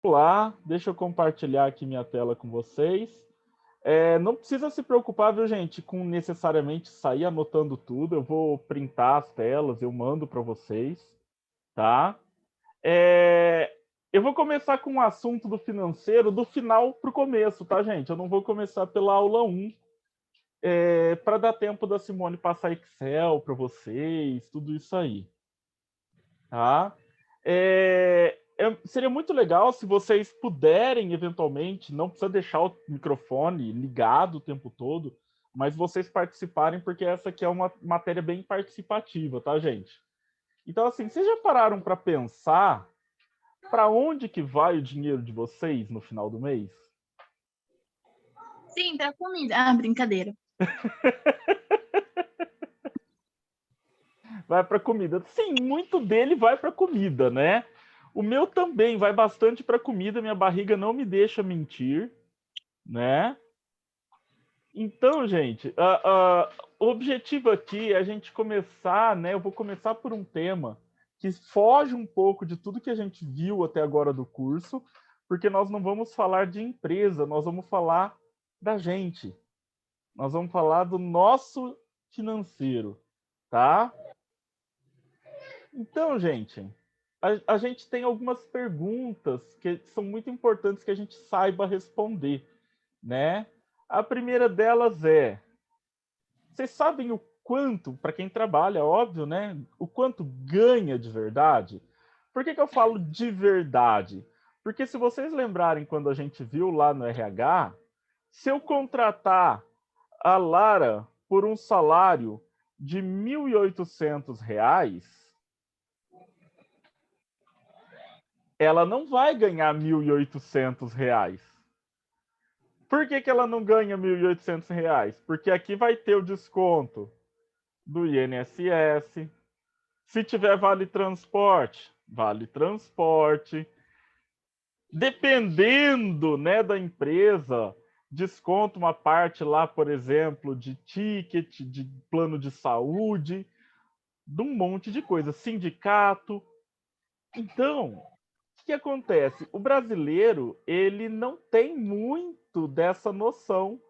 Olá, deixa eu compartilhar aqui minha tela com vocês. Não precisa se preocupar, viu, gente, com necessariamente sair anotando tudo. Eu vou printar as telas, eu mando para vocês, tá? É, eu vou começar com um assunto do financeiro do final para o começo, tá, gente? Eu não vou começar pela aula 1, para dar tempo da Simone passar Excel para vocês, tudo isso aí, tá? Seria muito legal se vocês puderem, eventualmente, não precisa deixar o microfone ligado o tempo todo, mas vocês participarem, porque essa aqui é uma matéria bem participativa, tá, gente? Então, assim, vocês já pararam para pensar para onde que vai o dinheiro de vocês no final do mês? Sim, pra comida. Ah, brincadeira. Vai para comida. Sim, muito dele vai para comida, né? O meu também vai bastante para comida, minha barriga não me deixa mentir, né? Então, gente, o objetivo aqui é a gente começar, né? Eu vou começar por um tema que foge um pouco de tudo que a gente viu até agora do curso, porque nós não vamos falar de empresa, nós vamos falar da gente. Nós vamos falar do nosso financeiro, tá? Então, gente, a gente tem algumas perguntas que são muito importantes que a gente saiba responder, né? A primeira delas é: vocês sabem o quanto, para quem trabalha, óbvio, né? O quanto ganha de verdade? Por que eu falo de verdade? Porque se vocês lembrarem quando a gente viu lá no RH, se eu contratar a Lara por um salário de R$ 1.800, ela não vai ganhar R$ 1.800. Por que ela não ganha R$ 1.800? Porque aqui vai ter o desconto do INSS. Se tiver vale transporte. Dependendo, né, da empresa, desconta uma parte lá, por exemplo, de ticket, de plano de saúde, de um monte de coisa, sindicato. Então, o que acontece? O brasileiro, ele não tem muito dessa noção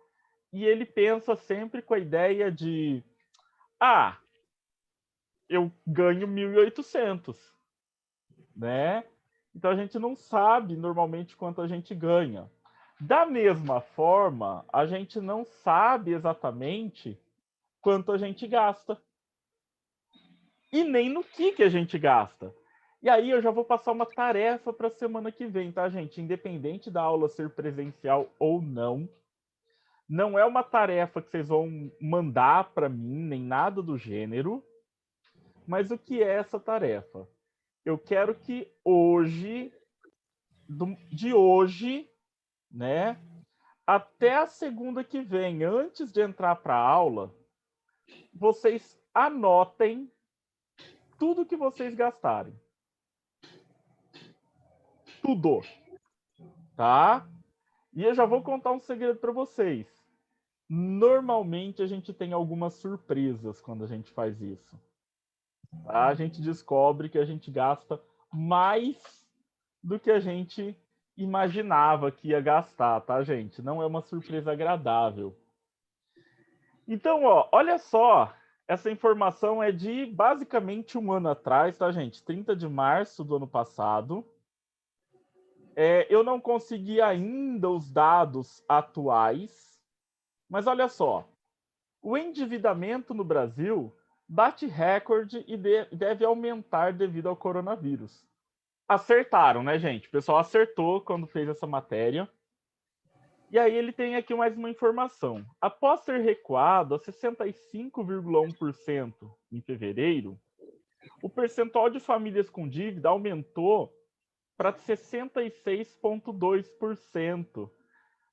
e ele pensa sempre com a ideia de: ah, eu ganho 1.800, né? Então a gente não sabe normalmente quanto a gente ganha. Da mesma forma, a gente não sabe exatamente quanto a gente gasta e nem no que a gente gasta. E aí eu já vou passar uma tarefa para a semana que vem, tá, gente? Independente da aula ser presencial ou não, não é uma tarefa que vocês vão mandar para mim, nem nada do gênero. Mas o que é essa tarefa? Eu quero que hoje, de hoje, né, até a segunda que vem, antes de entrar para a aula, vocês anotem tudo que vocês gastarem. Tudo, tá? E eu já vou contar um segredo para vocês. Normalmente a gente tem algumas surpresas quando a gente faz isso. Tá? A gente descobre que a gente gasta mais do que a gente imaginava que ia gastar, tá, gente? Não é uma surpresa agradável. Então, ó, olha só, essa informação é de basicamente um ano atrás, tá, gente? 30 de março do ano passado. Eu não consegui ainda os dados atuais, mas olha só, o endividamento no Brasil bate recorde e deve aumentar devido ao coronavírus. Acertaram, né, gente? O pessoal acertou quando fez essa matéria. E aí ele tem aqui mais uma informação. Após ter recuado a 65,1% em fevereiro, o percentual de famílias com dívida aumentou para 66,2%.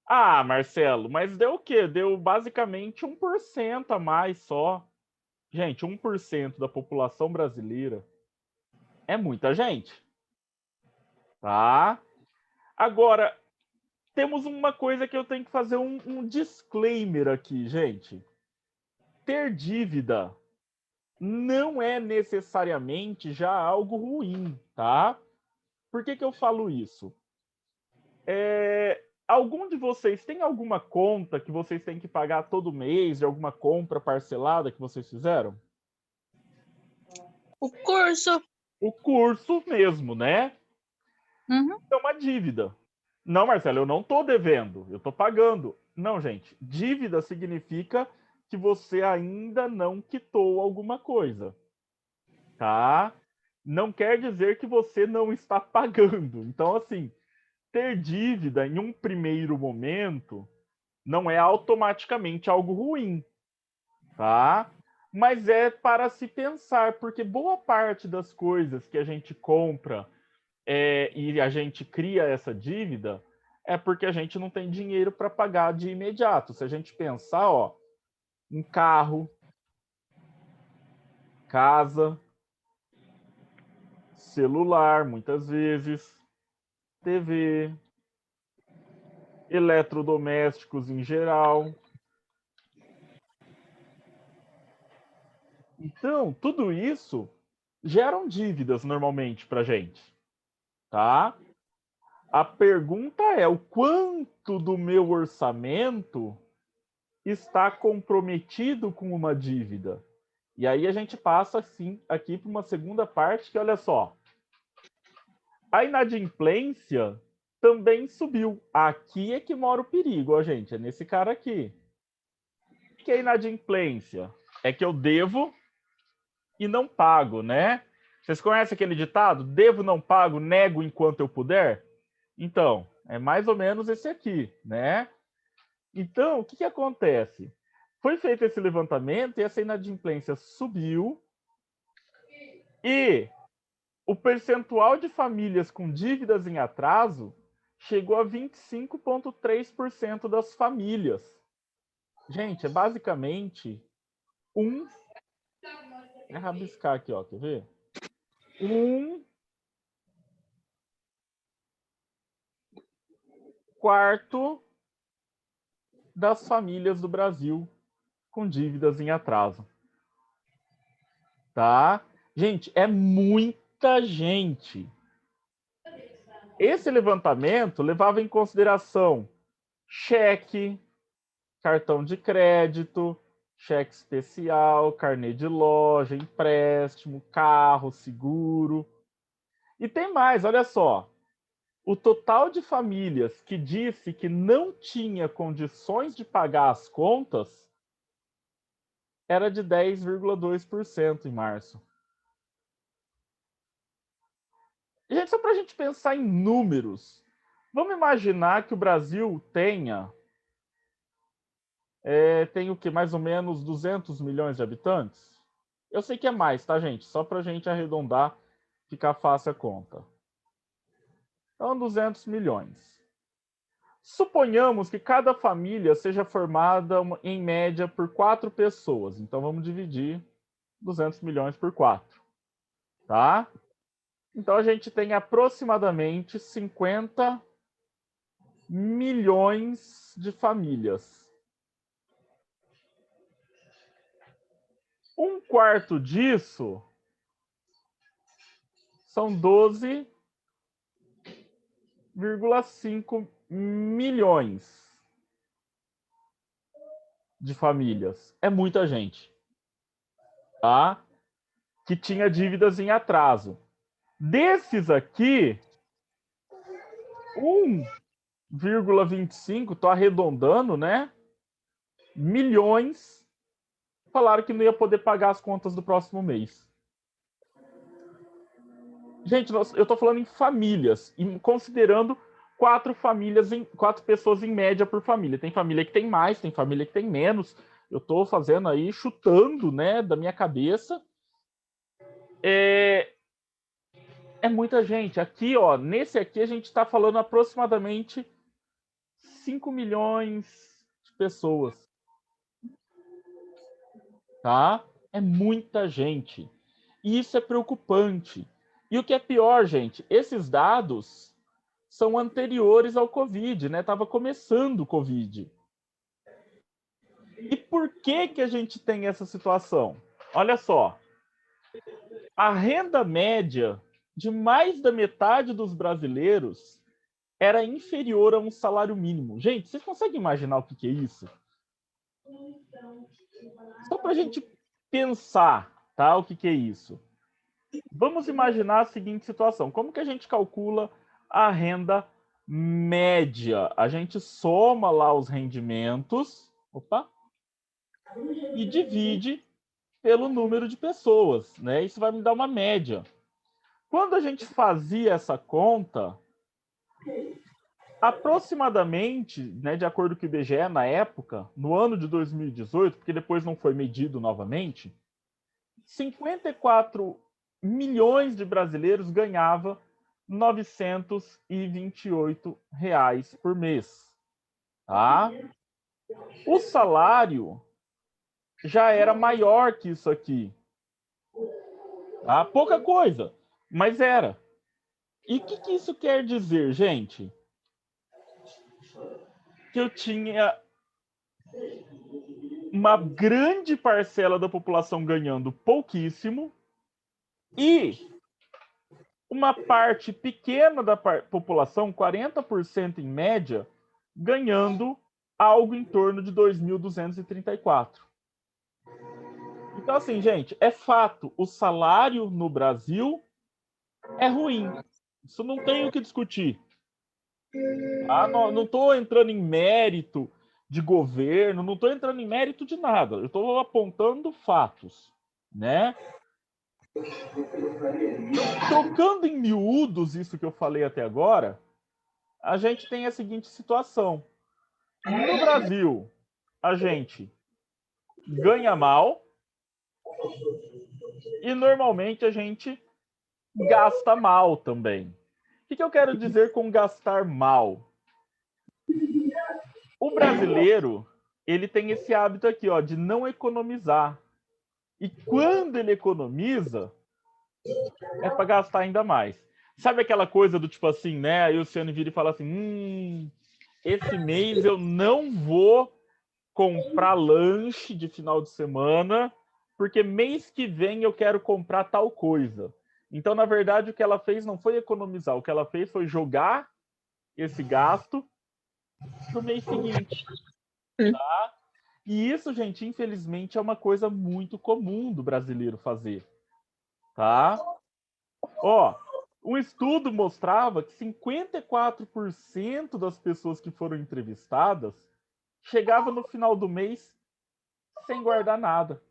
Ah, Marcelo, mas deu o quê? Deu basicamente 1% a mais só. Gente, 1% da população brasileira é muita gente, tá? Agora, temos uma coisa que eu tenho que fazer um disclaimer aqui, gente. Ter dívida não é necessariamente já algo ruim, tá? Por que eu falo isso? Algum de vocês tem alguma conta que vocês têm que pagar todo mês de alguma compra parcelada que vocês fizeram? O curso. O curso mesmo, né? Uhum. É uma dívida. Não, Marcelo, eu não estou devendo, eu estou pagando. Não, gente, dívida significa que você ainda não quitou alguma coisa, tá? Não quer dizer que você não está pagando. Então, assim, ter dívida em um primeiro momento não é automaticamente algo ruim, tá? Mas é para se pensar, porque boa parte das coisas que a gente compra e a gente cria essa dívida é porque a gente não tem dinheiro para pagar de imediato. Se a gente pensar, ó, um carro, casa, celular, muitas vezes, TV, eletrodomésticos em geral. Então, tudo isso geram dívidas normalmente para a gente, tá? A pergunta é o quanto do meu orçamento está comprometido com uma dívida. E aí a gente passa assim aqui para uma segunda parte que olha só, a inadimplência também subiu. Aqui é que mora o perigo, ó, gente, é nesse cara aqui. O que é inadimplência? É que eu devo e não pago, né? Vocês conhecem aquele ditado? Devo, não pago, nego enquanto eu puder? Então, é mais ou menos esse aqui, né? Então, o que acontece? Foi feito esse levantamento e essa inadimplência subiu e o percentual de famílias com dívidas em atraso chegou a 25,3% das famílias. Gente, é basicamente um... É rabiscar aqui, ó, quer ver? Um quarto das famílias do Brasil com dívidas em atraso. Tá? Gente, é muita gente. Esse levantamento levava em consideração cheque, cartão de crédito, cheque especial, carnê de loja, empréstimo, carro, seguro. E tem mais, olha só. O total de famílias que disse que não tinha condições de pagar as contas era de 10,2% em março. Gente, só para a gente pensar em números. Vamos imaginar que o Brasil tem o que? Mais ou menos 200 milhões de habitantes? Eu sei que é mais, tá, gente? Só para a gente arredondar, ficar fácil a conta. Então, 200 milhões. Suponhamos que cada família seja formada, em média, por 4 pessoas. Então, vamos dividir 200 milhões por 4. Tá? Então, a gente tem aproximadamente 50 milhões de famílias. Um quarto disso são 12,5 milhões de famílias. É muita gente, tá? Que tinha dívidas em atraso. Desses aqui, 1,25, tô arredondando, né? Milhões falaram que não ia poder pagar as contas do próximo mês. Gente, eu estou falando em famílias, considerando 4 pessoas em média por família. Tem família que tem mais, tem família que tem menos. Eu estou fazendo aí, chutando, né, da minha cabeça. É muita gente. Aqui, ó, nesse aqui a gente está falando aproximadamente 5 milhões de pessoas. Tá? É muita gente. E isso é preocupante. E o que é pior, gente, esses dados são anteriores ao Covid, né? Tava começando o Covid. E por que a gente tem essa situação? Olha só. A renda média de mais da metade dos brasileiros era inferior a um salário mínimo. Gente, vocês conseguem imaginar o que é isso? Só para a gente pensar, tá? O que é isso? Vamos imaginar a seguinte situação. Como que a gente calcula a renda média? A gente soma lá os rendimentos, e divide pelo número de pessoas, né? Isso vai me dar uma média. Quando a gente fazia essa conta, aproximadamente, né, de acordo com o IBGE na época, no ano de 2018, porque depois não foi medido novamente, 54 milhões de brasileiros ganhava R$ 928 por mês. Tá? O salário já era maior que isso aqui. Tá? Pouca coisa, mas era. E o que isso quer dizer, gente? Que eu tinha uma grande parcela da população ganhando pouquíssimo e uma parte pequena da população, 40% em média, ganhando algo em torno de 2.234. Então, assim, gente, é fato, o salário no Brasil é ruim. Isso não tem o que discutir. Tá? Não estou entrando em mérito de governo, não estou entrando em mérito de nada. Eu estou apontando fatos, né? Trocando em miúdos isso que eu falei até agora, a gente tem a seguinte situação. No Brasil, a gente ganha mal e normalmente a gente gasta mal também. O que eu quero dizer com gastar mal? O brasileiro, ele tem esse hábito aqui, ó, de não economizar. E quando ele economiza, é para gastar ainda mais. Sabe aquela coisa do tipo assim, né? Aí o Luciano vira e fala assim: esse mês eu não vou comprar lanche de final de semana, porque mês que vem eu quero comprar tal coisa. Então, na verdade, o que ela fez não foi economizar, o que ela fez foi jogar esse gasto para o mês seguinte. Tá? E isso, gente, infelizmente, é uma coisa muito comum do brasileiro fazer. Tá? Ó, um estudo mostrava que 54% das pessoas que foram entrevistadas chegava no final do mês sem guardar nada.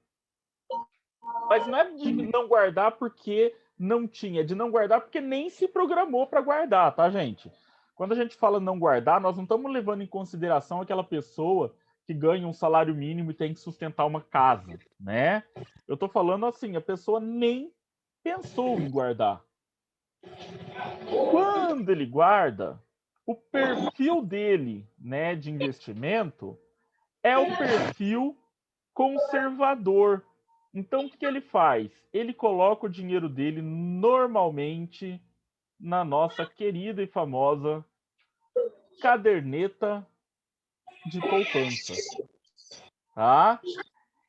Mas não é de não guardar porque não tinha, é de não guardar porque nem se programou para guardar, tá, gente? Quando a gente fala não guardar, nós não estamos levando em consideração aquela pessoa que ganha um salário mínimo e tem que sustentar uma casa, né? Eu tô falando assim, a pessoa nem pensou em guardar. Quando ele guarda, o perfil dele, né, de investimento é o perfil conservador. Então, o que ele faz? Ele coloca o dinheiro dele normalmente na nossa querida e famosa caderneta de poupança, tá?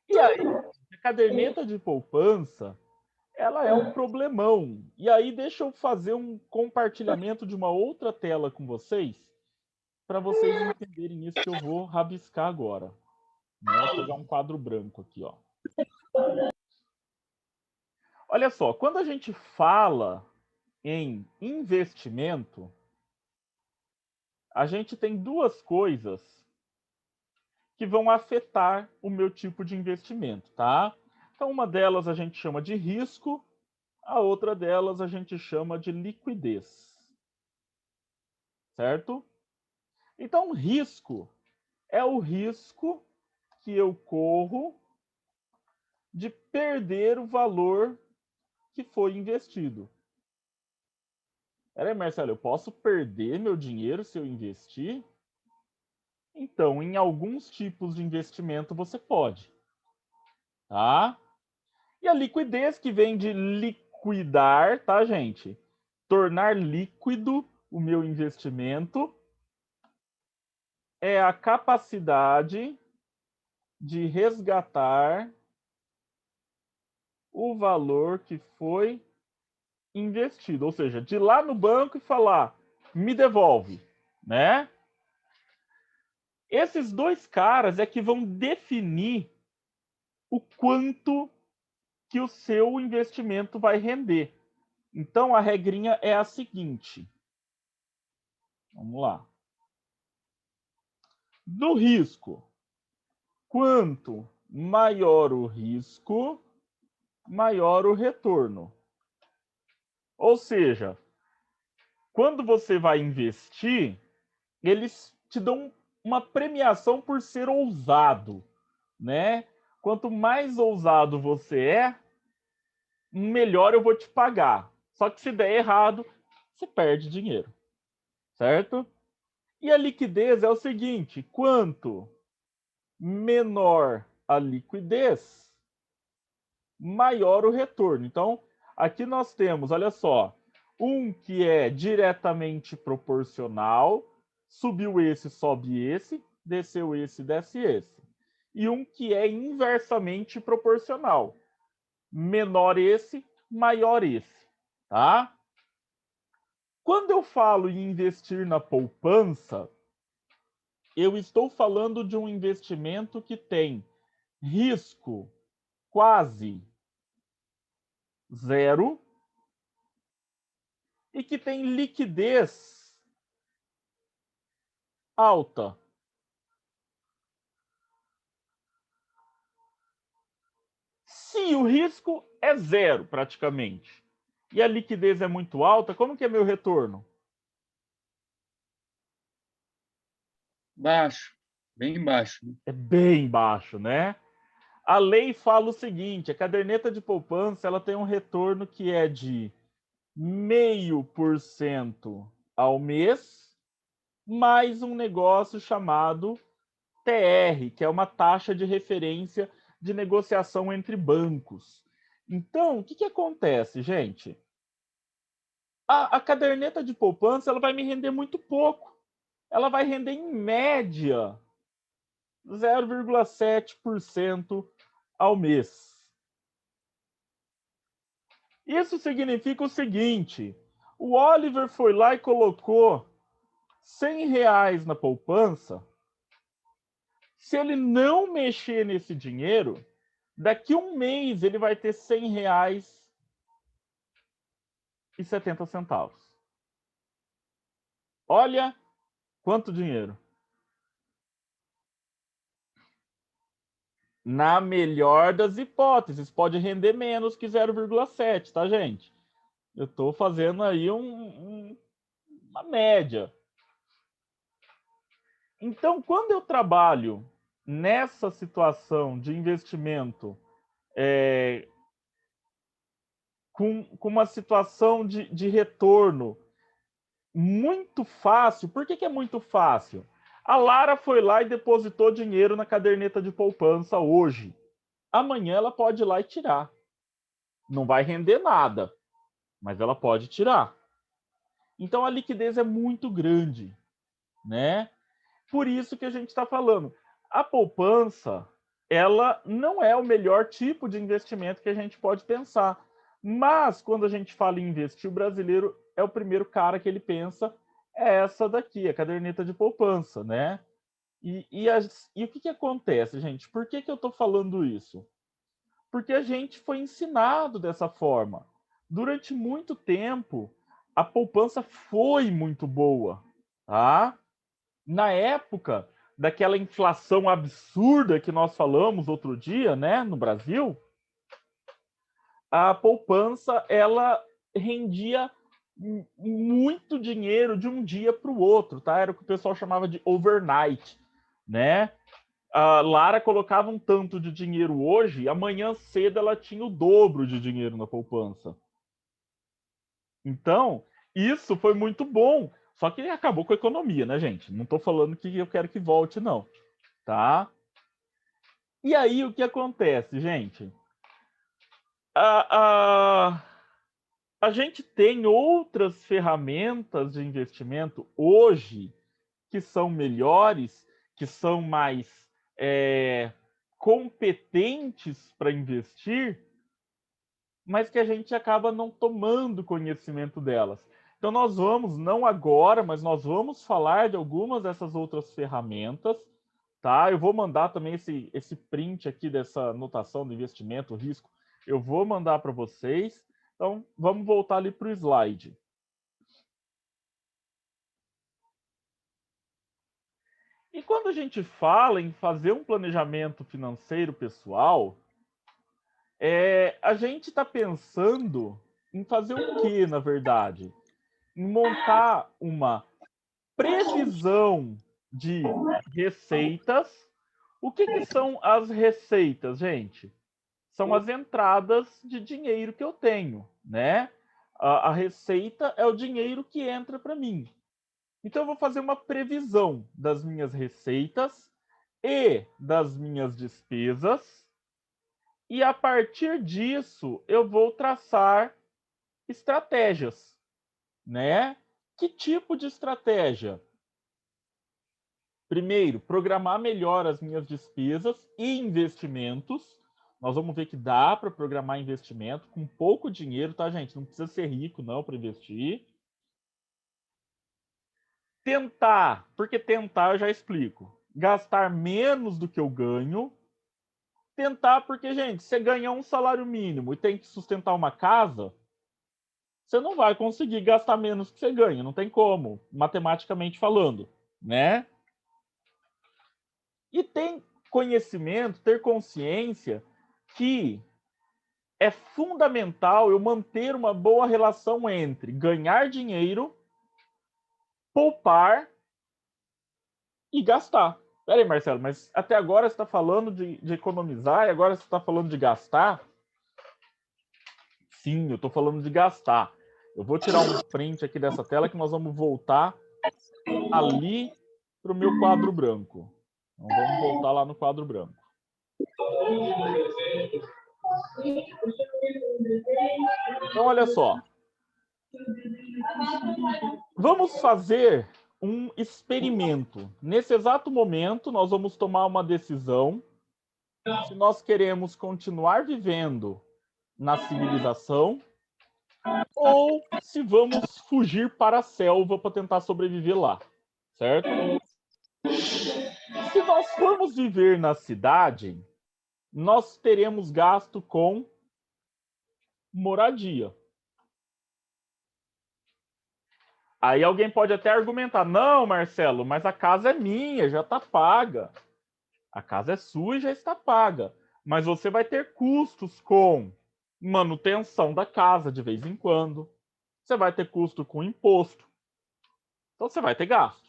E aí, a caderneta de poupança, ela é um problemão. E aí, deixa eu fazer um compartilhamento de uma outra tela com vocês, para vocês entenderem isso que eu vou rabiscar agora. Né? Vou pegar um quadro branco aqui, ó. Olha só, quando a gente fala em investimento, a gente tem duas coisas que vão afetar o meu tipo de investimento, tá? Então, uma delas a gente chama de risco, a outra delas a gente chama de liquidez, certo? Então, risco é o risco que eu corro de perder o valor que foi investido. Peraí, Marcelo, eu posso perder meu dinheiro se eu investir? Então, em alguns tipos de investimento você pode, tá? E a liquidez que vem de liquidar, tá, gente? Tornar líquido o meu investimento é a capacidade de resgatar o valor que foi investido, ou seja, de ir lá no banco e falar: "Me devolve". né? Esses dois caras é que vão definir o quanto que o seu investimento vai render. Então, a regrinha é a seguinte. Vamos lá. Do risco. Quanto maior o risco, maior o retorno. Ou seja, quando você vai investir, eles te dão uma premiação por ser ousado, né? Quanto mais ousado você é, melhor eu vou te pagar. Só que se der errado, você perde dinheiro, certo? E a liquidez é o seguinte: quanto menor a liquidez, maior o retorno. Então, aqui nós temos, olha só, um que é diretamente proporcional, subiu esse, sobe esse, desceu esse, desce esse. E um que é inversamente proporcional. Menor esse, maior esse, tá? Quando eu falo em investir na poupança, eu estou falando de um investimento que tem risco quase zero e que tem liquidez alta. Se o risco é zero, praticamente, e a liquidez é muito alta, como que é meu retorno? Baixo, bem baixo. É bem baixo, né? A lei fala o seguinte: a caderneta de poupança ela tem um retorno que é de 0,5% ao mês, mais um negócio chamado TR, que é uma taxa de referência de negociação entre bancos. Então, o que acontece, gente? A caderneta de poupança ela vai me render muito pouco. Ela vai render, em média, 0,7% ao mês. Isso significa o seguinte: o Oliver foi lá e colocou R$ 100 na poupança. Se ele não mexer nesse dinheiro, daqui a um mês ele vai ter R$ 100,70. Olha quanto dinheiro. Na melhor das hipóteses, pode render menos que 0,7, tá, gente? Eu estou fazendo aí uma média. Então, quando eu trabalho nessa situação de investimento com uma situação de retorno muito fácil, por que é muito fácil? A Lara foi lá e depositou dinheiro na caderneta de poupança hoje. Amanhã ela pode ir lá e tirar. Não vai render nada, mas ela pode tirar. Então a liquidez é muito grande, né? Por isso que a gente está falando. A poupança, ela não é o melhor tipo de investimento que a gente pode pensar. Mas, quando a gente fala em investir, o brasileiro é o primeiro cara que ele pensa, é essa daqui, a caderneta de poupança, né? E o que acontece, gente? Por que eu estou falando isso? Porque a gente foi ensinado dessa forma. Durante muito tempo, a poupança foi muito boa, tá? Na época daquela inflação absurda que nós falamos outro dia, né, no Brasil, a poupança ela rendia muito dinheiro de um dia para o outro, tá? Era o que o pessoal chamava de overnight, né? A Lara colocava um tanto de dinheiro hoje, amanhã cedo ela tinha o dobro de dinheiro na poupança. Então, isso foi muito bom. Só que acabou com a economia, né, gente? Não estou falando que eu quero que volte, não. Tá? E aí, o que acontece, gente? A, a, a gente tem outras ferramentas de investimento hoje que são melhores, que são mais competentes para investir, mas que a gente acaba não tomando conhecimento delas. Então, nós vamos, não agora, mas nós vamos falar de algumas dessas outras ferramentas, tá? Eu vou mandar também esse print aqui dessa anotação do investimento, risco, eu vou mandar para vocês. Então, vamos voltar ali para o slide. E quando a gente fala em fazer um planejamento financeiro pessoal, a gente está pensando em fazer o quê, na verdade? Em montar uma previsão de receitas. O que são as receitas, gente? São as entradas de dinheiro que eu tenho, né? A receita é o dinheiro que entra para mim. Então, eu vou fazer uma previsão das minhas receitas e das minhas despesas. E a partir disso, eu vou traçar estratégias, né? Que tipo de estratégia? Primeiro, programar melhor as minhas despesas e investimentos. Nós vamos ver que dá para programar investimento com pouco dinheiro, tá, gente? Não precisa ser rico, não, para investir. Tentar, porque tentar eu já explico. Gastar menos do que eu ganho. Tentar, porque, gente, você ganha um salário mínimo e tem que sustentar uma casa, você não vai conseguir gastar menos que você ganha, não tem como, matematicamente falando, né? E tem conhecimento, ter consciência que é fundamental eu manter uma boa relação entre ganhar dinheiro, poupar e gastar. Peraí, Marcelo, mas até agora você está falando de economizar e agora você está falando de gastar? Sim, eu estou falando de gastar. Eu vou tirar um print aqui dessa tela que nós vamos voltar ali para o meu quadro branco. Então, vamos voltar lá no quadro branco. Então, olha só. Vamos fazer um experimento. Nesse exato momento, nós vamos tomar uma decisão se nós queremos continuar vivendo na civilização ou se vamos fugir para a selva para tentar sobreviver lá, certo? Se nós formos viver na cidade, nós teremos gasto com moradia. Aí alguém pode até argumentar, não, Marcelo, mas a casa é minha, já está paga. A casa é sua e já está paga. Mas você vai ter custos com manutenção da casa de vez em quando. Você vai ter custo com imposto. Então você vai ter gasto.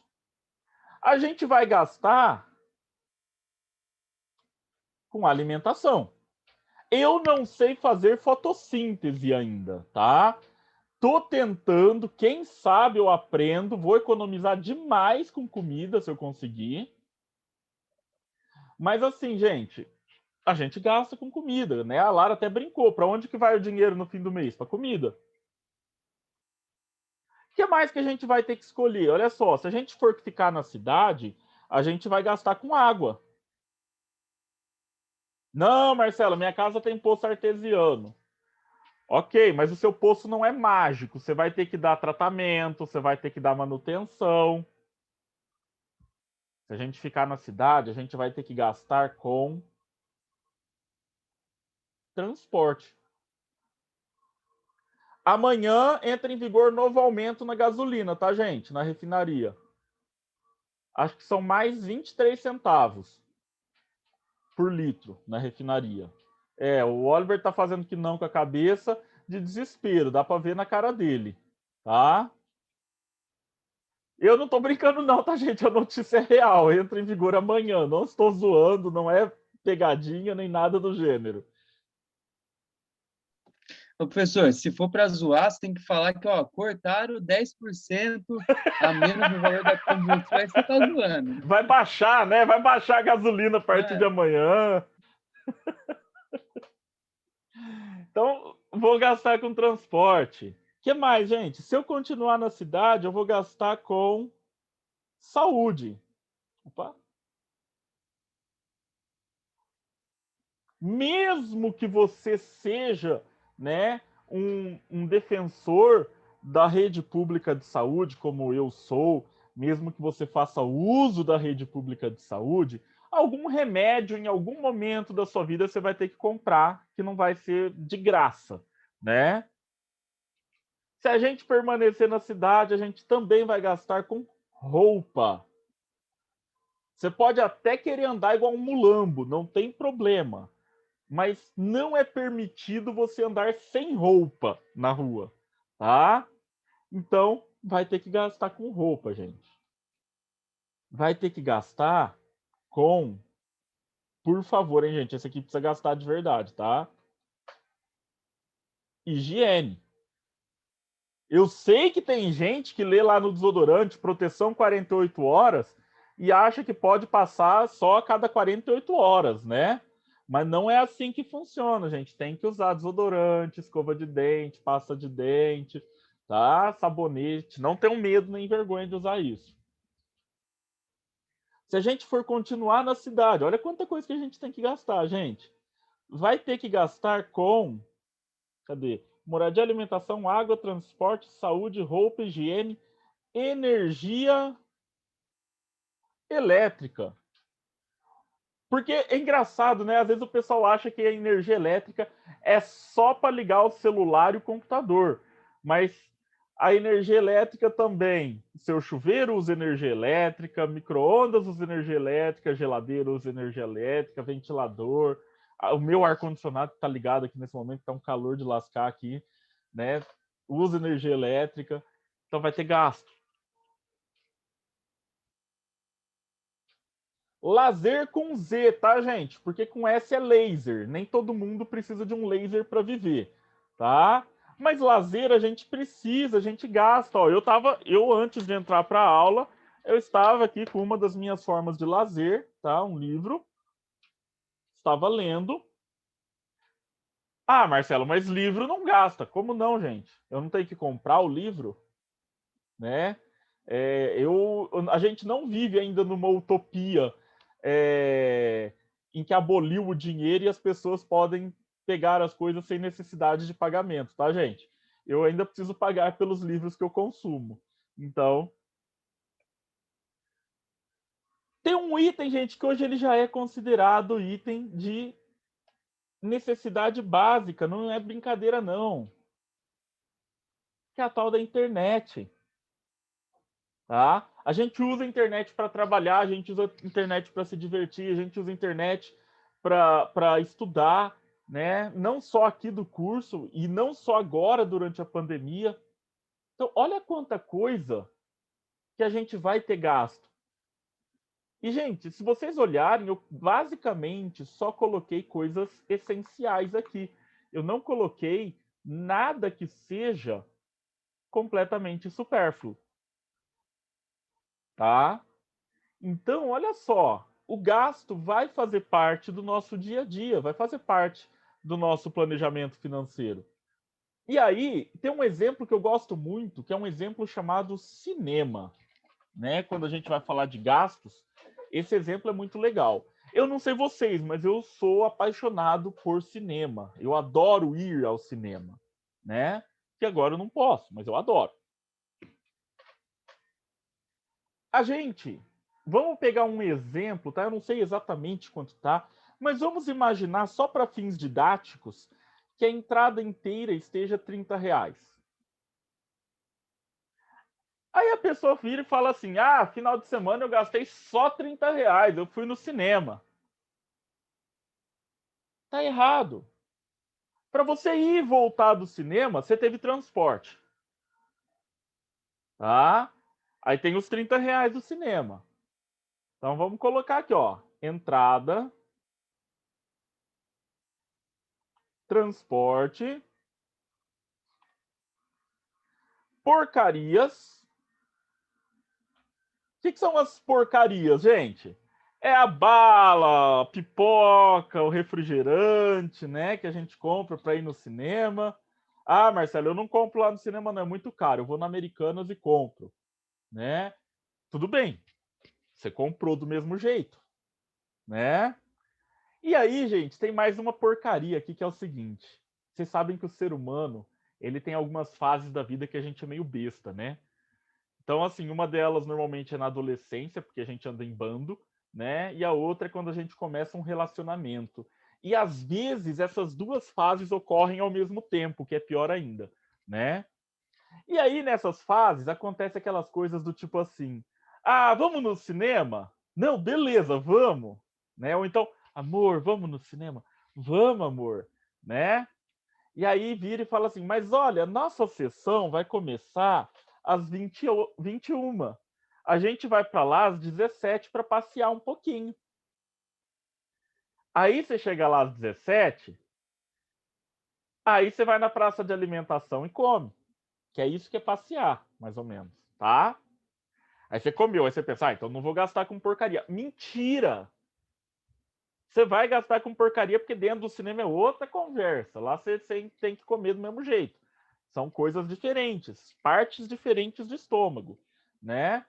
A gente vai gastar com alimentação. Eu não sei fazer fotossíntese ainda, tá? Tô tentando, quem sabe eu aprendo, vou economizar demais com comida se eu conseguir. Mas assim, gente, a gente gasta com comida, né? A Lara até brincou, para onde que vai o dinheiro no fim do mês? Para comida. O que mais que a gente vai ter que escolher? Olha só, se a gente for ficar na cidade, a gente vai gastar com água. Não, Marcelo, minha casa tem poço artesiano. Ok, mas o seu poço não é mágico. Você vai ter que dar tratamento, você vai ter que dar manutenção. Se a gente ficar na cidade, a gente vai ter que gastar com transporte. Amanhã entra em vigor novo aumento na gasolina, tá, gente? Na refinaria. Acho que são mais 23 centavos por litro na refinaria. O Oliver tá fazendo que não com a cabeça de desespero, dá para ver na cara dele, tá? Eu não tô brincando não, tá, gente? A notícia é real, entra em vigor amanhã. Não estou zoando, não é pegadinha nem nada do gênero. Ô, professor, se for para zoar, você tem que falar que, ó, cortaram 10% a menos no valor da combustível, aí você tá zoando. Vai baixar, né? Vai baixar a gasolina a partir de amanhã. Então, vou gastar com transporte. O que mais, gente? Se eu continuar na cidade, eu vou gastar com saúde. Opa. Mesmo que você seja, né, um defensor da rede pública de saúde, como eu sou, mesmo que você faça uso da rede pública de saúde, algum remédio em algum momento da sua vida você vai ter que comprar, que não vai ser de graça, né? Se a gente permanecer na cidade, a gente também vai gastar com roupa. Você pode até querer andar igual um mulambo, não tem problema. Mas não é permitido você andar sem roupa na rua, tá? Então, vai ter que gastar com roupa, gente. Vai ter que gastar com... Por favor, hein, gente? Esse aqui precisa gastar de verdade, tá? Higiene. Eu sei que tem gente que lê lá no desodorante proteção 48 horas e acha que pode passar só a cada 48 horas, né? Mas não é assim que funciona, gente. Tem que usar desodorante, escova de dente, pasta de dente, tá? Sabonete. Não tenham medo nem vergonha de usar isso. Se a gente for continuar na cidade, olha quanta coisa que a gente tem que gastar, gente. Vai ter que gastar com... Cadê? Moradia, alimentação, água, transporte, saúde, roupa, higiene, energia elétrica. Porque é engraçado, né? Às vezes o pessoal acha que a energia elétrica é só para ligar o celular e o computador. Mas a energia elétrica também, seu chuveiro usa energia elétrica, micro-ondas usa energia elétrica, geladeira usa energia elétrica, ventilador. O meu ar-condicionado está ligado aqui nesse momento, está um calor de lascar aqui, né? Usa energia elétrica, então vai ter gasto. Lazer com Z, tá, gente? Porque com S é laser. Nem todo mundo precisa de um laser para viver, tá? Mas lazer a gente precisa, a gente gasta. Ó, eu antes de entrar para a aula, eu estava aqui com uma das minhas formas de lazer, tá? Um livro. Estava lendo. Ah, Marcelo, mas livro não gasta. Como não, gente? Eu não tenho que comprar o livro, né? A gente não vive ainda numa utopia em que aboliu o dinheiro e as pessoas podem pegar as coisas sem necessidade de pagamento, tá, gente? Eu ainda preciso pagar pelos livros que eu consumo. Então, tem um item, gente, que hoje ele já é considerado item de necessidade básica, não é brincadeira, não. Que é a tal da internet. Tá? A gente usa a internet para trabalhar, a gente usa a internet para se divertir, a gente usa a internet para estudar, né? Não só aqui do curso e não só agora durante a pandemia. Então, olha quanta coisa que a gente vai ter gasto. E, gente, se vocês olharem, eu basicamente só coloquei coisas essenciais aqui. Eu não coloquei nada que seja completamente supérfluo, tá? Então, olha só, o gasto vai fazer parte do nosso dia a dia, vai fazer parte do nosso planejamento financeiro. E aí, tem um exemplo que eu gosto muito, que é um exemplo chamado cinema, né? Quando a gente vai falar de gastos, esse exemplo é muito legal. Eu não sei vocês, mas eu sou apaixonado por cinema. Eu adoro ir ao cinema, né? Que agora eu não posso, mas eu adoro. A gente, vamos pegar um exemplo, tá? Eu não sei exatamente quanto tá, mas vamos imaginar, só para fins didáticos, que a entrada inteira esteja R$ 30. Aí a pessoa vira e fala assim: ah, final de semana eu gastei só R$ 30, eu fui no cinema. Tá errado. Para você ir e voltar do cinema, você teve transporte. Tá? Aí tem os R$ 30 do cinema. Então vamos colocar aqui, ó. Entrada, transporte, porcarias. O que são as porcarias, gente? É a bala, a pipoca, o refrigerante, né? Que a gente compra para ir no cinema. Ah, Marcelo, eu não compro lá no cinema, não é muito caro. Eu vou na Americanas e compro, né? Tudo bem. Você comprou do mesmo jeito, né? E aí, gente, tem mais uma porcaria aqui que é o seguinte. Vocês sabem que o ser humano, ele tem algumas fases da vida que a gente é meio besta, né? Então, assim, uma delas normalmente é na adolescência, porque a gente anda em bando, né? E a outra é quando a gente começa um relacionamento. E às vezes essas duas fases ocorrem ao mesmo tempo, que é pior ainda, né? E aí nessas fases acontece aquelas coisas do tipo assim: "Ah, vamos no cinema?" "Não, beleza, vamos." Né? Ou então: "Amor, vamos no cinema?" "Vamos, amor." Né? E aí vira e fala assim: "Mas olha, nossa sessão vai começar às 21. A gente vai para lá às 17 para passear um pouquinho." Aí você chega lá às 17, aí você vai na praça de alimentação e come. Que é isso que é passear, mais ou menos, tá? Aí você comeu, aí você pensa, então não vou gastar com porcaria. Mentira! Você vai gastar com porcaria porque dentro do cinema é outra conversa. Lá você tem que comer do mesmo jeito. São coisas diferentes, partes diferentes do estômago, né?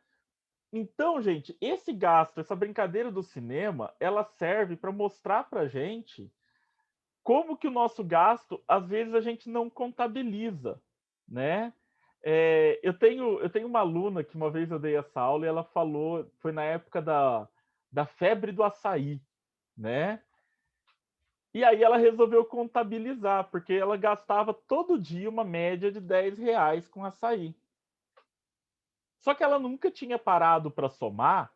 Então, gente, esse gasto, essa brincadeira do cinema, ela serve para mostrar para gente como que o nosso gasto, às vezes, a gente não contabiliza, né? Eu tenho uma aluna que uma vez eu dei essa aula e ela falou, foi na época da febre do açaí, né? E aí ela resolveu contabilizar, porque ela gastava todo dia uma média de R$ 10 com açaí. Só que ela nunca tinha parado para somar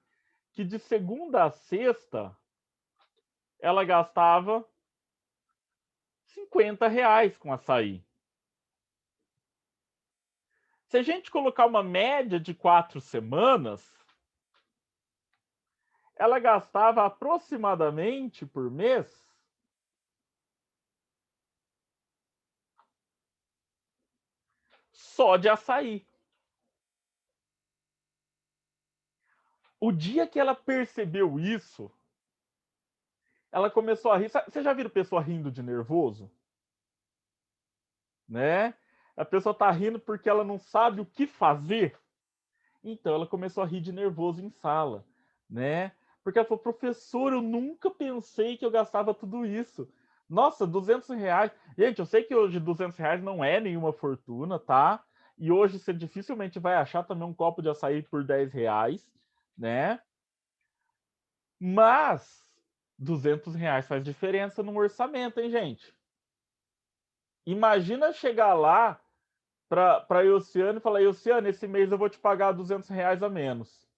que de segunda a sexta ela gastava R$ 50 com açaí. Se a gente colocar uma média de 4 semanas, ela gastava aproximadamente por mês só de açaí. O dia que ela percebeu isso, ela começou a rir. Você já viram pessoa rindo de nervoso? Né? A pessoa tá rindo porque ela não sabe o que fazer. Então ela começou a rir de nervoso em sala, né? Porque ela falou, professor, eu nunca pensei que eu gastava tudo isso. Nossa, R$ 200. Gente, eu sei que hoje R$ 200 não é nenhuma fortuna, tá? E hoje você dificilmente vai achar também um copo de açaí por R$ 10, né? Mas R$ 200 faz diferença no orçamento, hein, gente? Imagina chegar lá para a Euciane e falar, Euciane, esse mês eu vou te pagar R$ 200 a menos.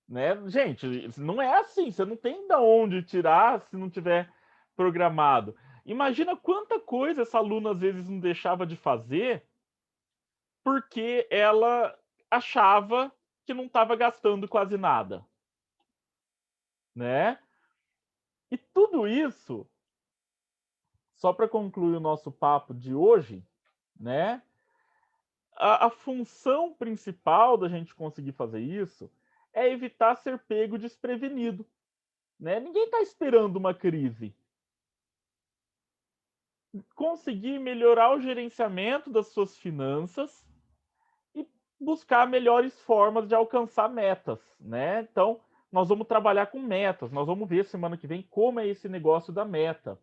Né? Gente, não é assim, você não tem de onde tirar se não tiver programado. Imagina quanta coisa essa aluna às vezes não deixava de fazer porque ela achava que não estava gastando quase nada, né? E tudo isso, só para concluir o nosso papo de hoje, né? A função principal da gente conseguir fazer isso é evitar ser pego desprevenido, né? Ninguém está esperando uma crise. Conseguir melhorar o gerenciamento das suas finanças e buscar melhores formas de alcançar metas, né? Então, nós vamos trabalhar com metas, nós vamos ver semana que vem como é esse negócio da meta.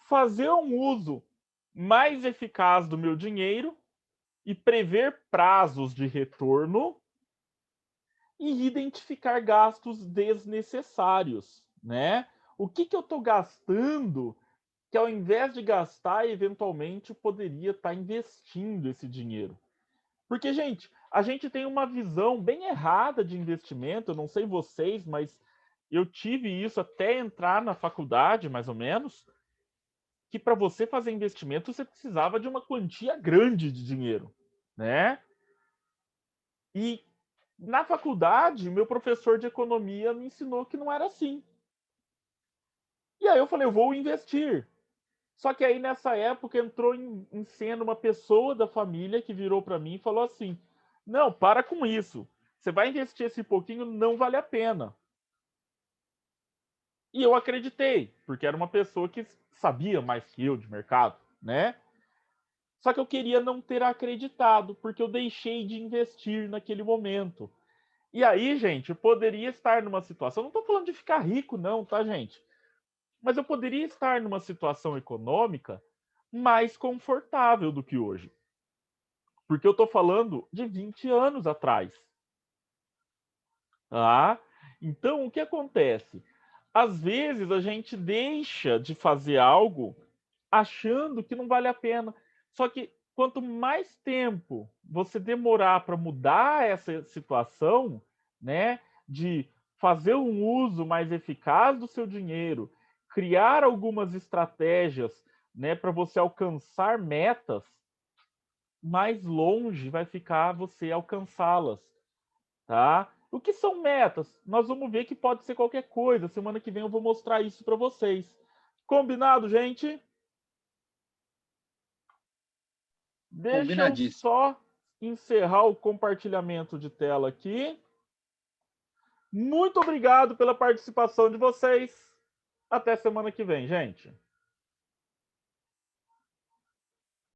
Fazer um uso mais eficaz do meu dinheiro e prever prazos de retorno e identificar gastos desnecessários, né? O que eu estou gastando que ao invés de gastar, eventualmente poderia estar investindo esse dinheiro. Porque, gente, a gente tem uma visão bem errada de investimento, eu não sei vocês, mas eu tive isso até entrar na faculdade, mais ou menos, que para você fazer investimento você precisava de uma quantia grande de dinheiro, né? E na faculdade, meu professor de economia me ensinou que não era assim. E aí eu falei, eu vou investir. Só que aí nessa época entrou em cena uma pessoa da família que virou para mim e falou assim: "Não, para com isso. Você vai investir esse pouquinho, não vale a pena." E eu acreditei, porque era uma pessoa que sabia mais que eu de mercado, né? Só que eu queria não ter acreditado, porque eu deixei de investir naquele momento. E aí, gente, eu poderia estar numa situação, não estou falando de ficar rico não, tá, gente? mas eu poderia estar numa situação econômica mais confortável do que hoje. Porque eu estou falando de 20 anos atrás. Tá? Então, o que acontece? Às vezes a gente deixa de fazer algo achando que não vale a pena. Só que quanto mais tempo você demorar para mudar essa situação, né, de fazer um uso mais eficaz do seu dinheiro, criar algumas estratégias, né, para você alcançar metas, mais longe vai ficar você alcançá-las, tá? O que são metas? Nós vamos ver que pode ser qualquer coisa. Semana que vem eu vou mostrar isso para vocês. Combinado, gente? Deixa eu Combinadíssimo. só encerrar o compartilhamento de tela aqui. Muito obrigado pela participação de vocês. Até semana que vem, gente.